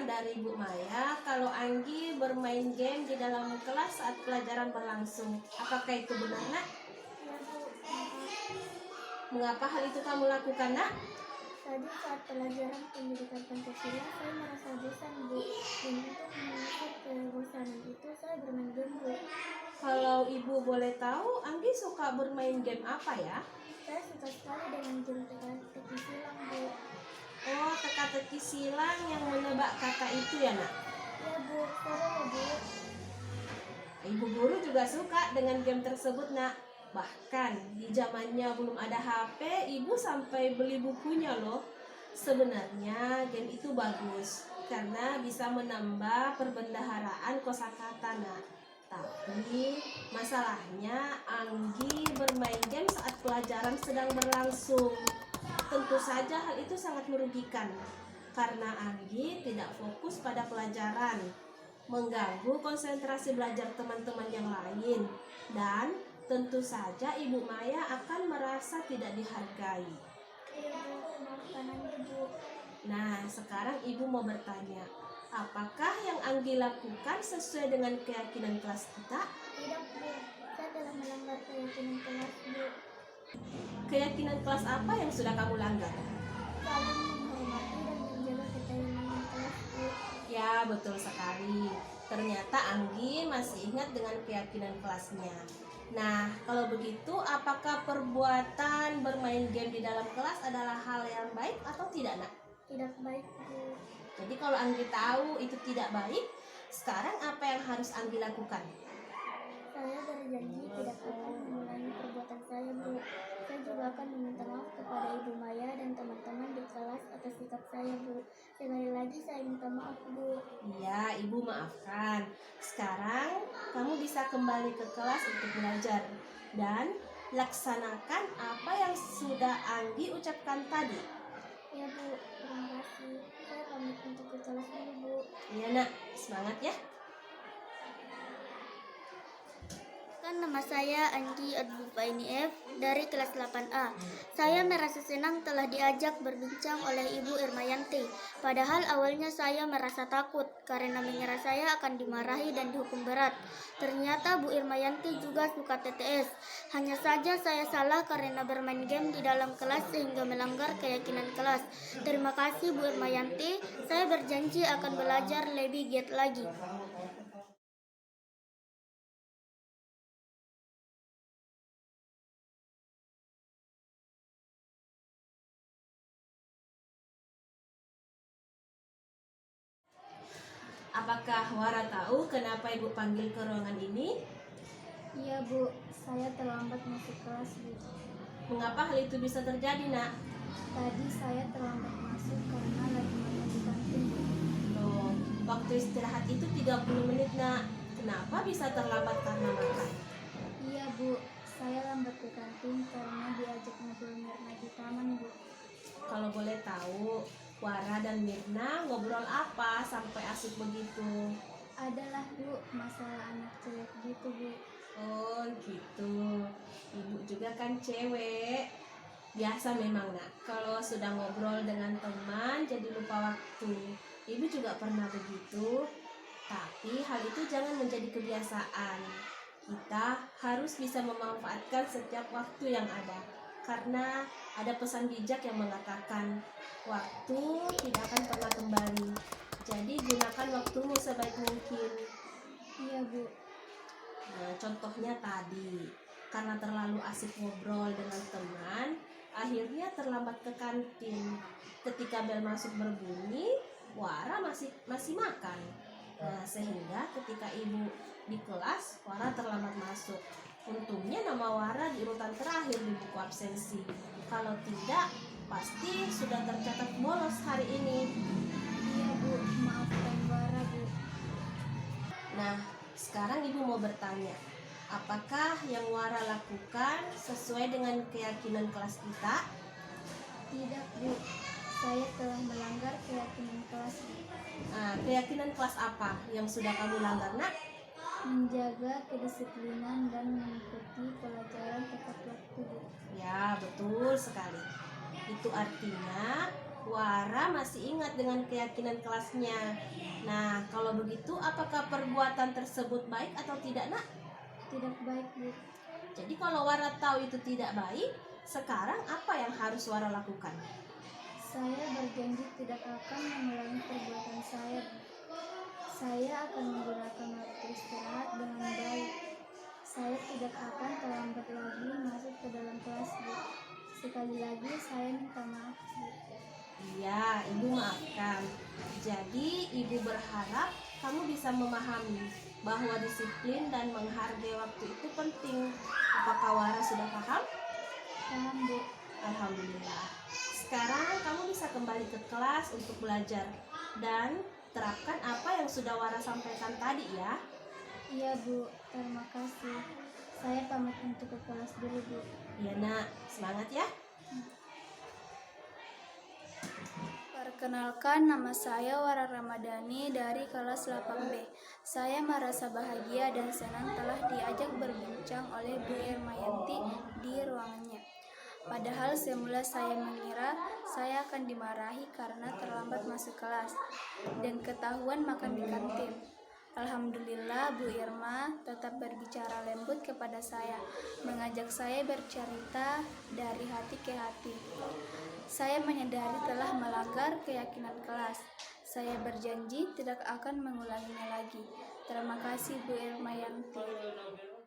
dari Bu Maya kalau Anggi bermain game di dalam kelas saat pelajaran berlangsung. Apakah itu benar, Nak? Ya Bu, maaf. Mengapa hal itu kamu lakukan, Nak? Tadi saat pelajaran pendidikan Pancasila saya merasa bosan Bu. Dan untuk mengusir kebosanan itu saya bermain game Bu. Kalau Ibu boleh tahu, Anggi suka bermain game apa ya? Saya suka sekali dengan game teka-teki silang Bu. Oh, teka-teki silang yang menebak kata itu ya, Nak? Ya Bu, seru ya Bu. Ibu guru juga suka dengan game tersebut, Nak. Bahkan di zamannya belum ada HP, ibu sampai beli bukunya loh. Sebenarnya game itu bagus karena bisa menambah perbendaharaan kosakata, Nak. Tapi masalahnya Anggi bermain game saat pelajaran sedang berlangsung. Tentu saja hal itu sangat merugikan karena Anggi tidak fokus pada pelajaran, mengganggu konsentrasi belajar teman-teman yang lain, dan tentu saja Ibu Maya akan merasa tidak dihargai. Iya Bu, maafkan Anggi Bu. Nah, sekarang Ibu mau bertanya, apakah yang Anggi lakukan sesuai dengan keyakinan kelas kita? Tidak Bu, saya telah melanggar keyakinan kelas Bu. Keyakinan kelas apa yang sudah kamu langgar? Saling menghormati dan menjaga ketenangan kelas Bu. Ya, betul sekali. Ternyata Anggi masih ingat dengan keyakinan kelasnya. Nah, kalau begitu, apakah perbuatan bermain game di dalam kelas adalah hal yang baik atau tidak, Nak? Tidak baik Bu. Jadi kalau Anggi tahu itu tidak baik, sekarang apa yang harus Anggi lakukan? Saya berjanji tidak akan mengulangi perbuatan saya Bu. Saya juga akan meminta maaf kepada Ibu Maya dan teman-teman di kelas atas sikap saya Bu. Sekali lagi saya minta maaf Bu. Iya, Ibu maafkan. Sekarang kamu bisa kembali ke kelas untuk belajar dan laksanakan apa yang sudah Anggi ucapkan tadi. Ya Bu, terima kasih. Saya pamit untuk ke kelas dulu Bu. Iya, Nak. Semangat ya. Nama saya Anggi Adbufaini F dari kelas 8A. Saya merasa senang telah diajak berbincang oleh Ibu Irmayanti. Padahal awalnya saya merasa takut karena mengira saya akan dimarahi dan dihukum berat. Ternyata Bu Irmayanti juga suka TTS. Hanya saja saya salah karena bermain game di dalam kelas sehingga melanggar keyakinan kelas. Terima kasih Bu Irmayanti. Saya berjanji akan belajar lebih giat lagi. Apakah Wara tahu kenapa Ibu panggil ke ruangan ini? Iya Bu, saya terlambat masuk kelas Bu. Mengapa hal itu bisa terjadi, Nak? Tadi saya terlambat masuk karena lagi makan di kantin Bu. Loh, waktu istirahat itu 30 menit, Nak. Kenapa bisa terlambat karena makan? Iya Bu, saya lambat ke kantin karena diajak ngobrol Mirna di taman Bu. Kalau boleh tahu, Wara dan Mirna ngobrol apa sampai asik begitu? Adalah Bu, masalah anak cewek gitu Bu. Oh gitu, ibu juga kan cewek. Biasa memang, Nak, kalau sudah ngobrol dengan teman jadi lupa waktu. Ibu juga pernah begitu. Tapi hal itu jangan menjadi kebiasaan. Kita harus bisa memanfaatkan setiap waktu yang ada. Karena ada pesan bijak yang mengatakan waktu tidak akan pernah kembali. Jadi gunakan waktumu sebaik mungkin. Iya Bu. Nah, contohnya tadi, karena terlalu asik ngobrol dengan teman, akhirnya terlambat ke kantin. Ketika bel masuk berbunyi, Wara masih makan. Nah, sehingga ketika ibu di kelas, Wara terlambat masuk. Untungnya nama Wara di urutan terakhir di buku absensi. Kalau tidak, pasti sudah tercatat bolos hari ini. Iya Bu, maafkan Wara Bu. Nah, sekarang ibu mau bertanya, apakah yang Wara lakukan sesuai dengan keyakinan kelas kita? Tidak Bu, saya telah melanggar keyakinan kelas Bu. Nah, keyakinan kelas apa yang sudah kamu langgar, Nak? Menjaga kedisiplinan dan mengikuti pelajaran tepat waktu Bu. Ya, betul sekali. Itu artinya Wara masih ingat dengan keyakinan kelasnya. Nah, kalau begitu apakah perbuatan tersebut baik atau tidak, Nak? Tidak baik, Bu. Jadi kalau Wara tahu itu tidak baik, sekarang apa yang harus Wara lakukan? Saya berjanji tidak akan mengulangi perbuatan saya, Bu. Saya akan menggunakan waktu istirahat dengan baik. Saya tidak akan terlambat lagi masuk ke dalam kelas, Bu. Sekali lagi saya minta maaf, Bu. Iya, Ibu maafkan. Jadi, Ibu berharap kamu bisa memahami bahwa disiplin dan menghargai waktu itu penting. Apakah Wara sudah paham? Paham, Bu. Alhamdulillah. Sekarang kamu bisa kembali ke kelas untuk belajar dan terapkan apa yang sudah Wara sampaikan tadi ya. Iya, Bu. Terima kasih. Saya pamit untuk ke kelas dulu, Bu. Iya, Nak. Semangat ya. Perkenalkan, nama saya Wara Ramadhani dari kelas 8B. Saya merasa bahagia dan senang telah diajak berbincang oleh Bu Irmayanti di ruangannya. Padahal semula saya mengira saya akan dimarahi karena terlambat masuk kelas dan ketahuan makan di kantin. Alhamdulillah, Bu Irma tetap berbicara lembut kepada saya, mengajak saya bercerita dari hati ke hati. Saya menyadari telah melanggar keyakinan kelas. Saya berjanji tidak akan mengulanginya lagi. Terima kasih, Bu Irmayanti.